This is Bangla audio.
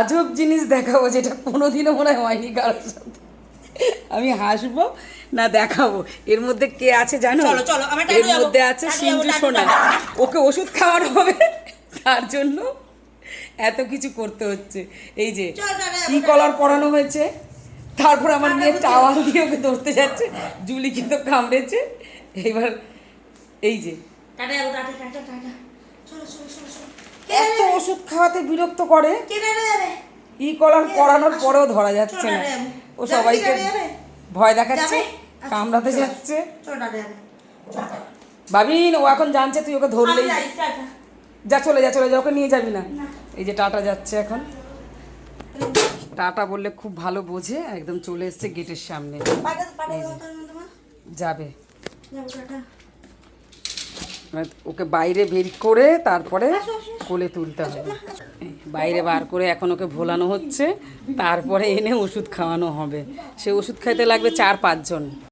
আজব জিনিস দেখাবো যেটা কোনোদিনও মনে হয়নি কারোর সাথে। আমি হাসবো না দেখাবো। এর মধ্যে কে আছে জানো? এর মধ্যে আছে সিঞ্জু সোনা। ওকে ওষুধ খাওয়ানো হবে, তার জন্য এত কিছু করতে হচ্ছে। এই যে ই কলার পরানো হয়েছে, তারপর আমার মেয়ে টাওয়াল দিয়ে ওকে ধরতে যাচ্ছে, জুলি কিন্তু কামড়েছে। এবার এই যে এত ওষুধ খাওয়াতে বিরক্ত করে, ই কলার পরানোর পরেও ধরা যাচ্ছে না। ও সবাইকে ভয় দেখাচ্ছে, কামড়াতে যাচ্ছে। ভাবিন ও এখন জানছে তুই ওকে ধরলেই যা, চলে যা, চলে যা, ওকে নিয়ে যাবি না। এই যে টাটা যাচ্ছে এখন। টাটা বললে খুব ভালো বোঝে, একদম চলে এসছে গেটের সামনে, যাবে। ওকে বাইরে বের করে তারপরে কোলে তুলতে হবে। বাইরে বার করে এখন ওকে ভোলানো হচ্ছে, তারপরে এনে ওষুধ খাওয়ানো হবে। সে ওষুধ খাইতে লাগবে 4-5 জন।